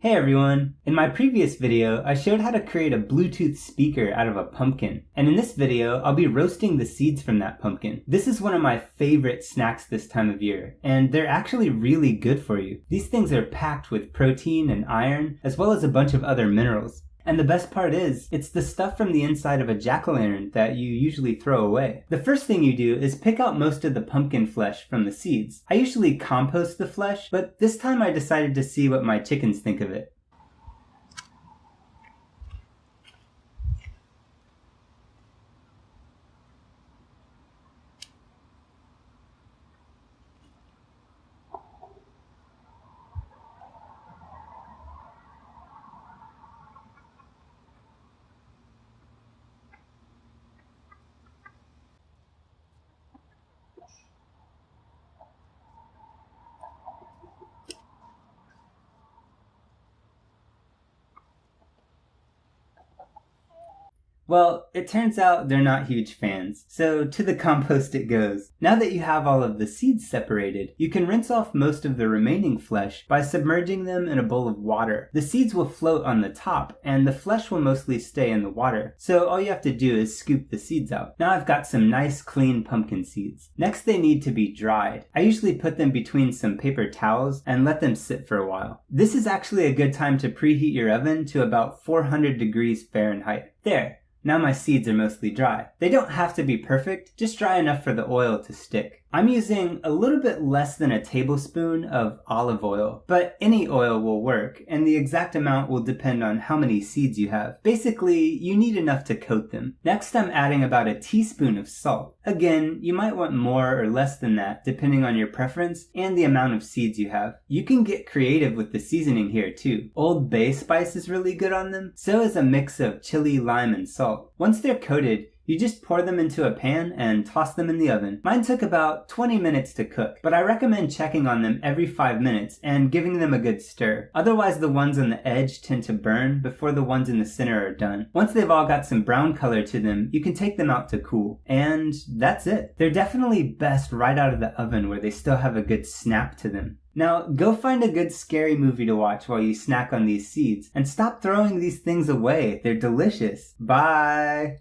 Hey everyone! In my previous video, I showed how to create a Bluetooth speaker out of a pumpkin. And in this video, I'll be roasting the seeds from that pumpkin. This is one of my favorite snacks this time of year, and they're actually really good for you. These things are packed with protein and iron, as well as a bunch of other minerals. And the best part is, it's the stuff from the inside of a jack-o'-lantern that you usually throw away. The first thing you do is pick out most of the pumpkin flesh from the seeds. I usually compost the flesh, but this time I decided to see what my chickens think of it. Well, it turns out they're not huge fans, so to the compost it goes. Now that you have all of the seeds separated, you can rinse off most of the remaining flesh by submerging them in a bowl of water. The seeds will float on the top, and the flesh will mostly stay in the water, so all you have to do is scoop the seeds out. Now I've got some nice clean pumpkin seeds. Next they need to be dried. I usually put them between some paper towels and let them sit for a while. This is actually a good time to preheat your oven to about 400 degrees Fahrenheit. There. Now my seeds are mostly dry. They don't have to be perfect, just dry enough for the oil to stick. I'm using a little bit less than a tablespoon of olive oil, but any oil will work, and the exact amount will depend on how many seeds you have. Basically, you need enough to coat them. Next, I'm adding about a teaspoon of salt. Again, you might want more or less than that, depending on your preference and the amount of seeds you have. You can get creative with the seasoning here too. Old Bay spice is really good on them, so is a mix of chili, lime, and salt. Once they're coated, you just pour them into a pan and toss them in the oven. Mine took about 20 minutes to cook, but I recommend checking on them every 5 minutes and giving them a good stir. Otherwise the ones on the edge tend to burn before the ones in the center are done. Once they've all got some brown color to them, you can take them out to cool. And that's it. They're definitely best right out of the oven where they still have a good snap to them. Now, go find a good scary movie to watch while you snack on these seeds, and stop throwing these things away. They're delicious. Bye!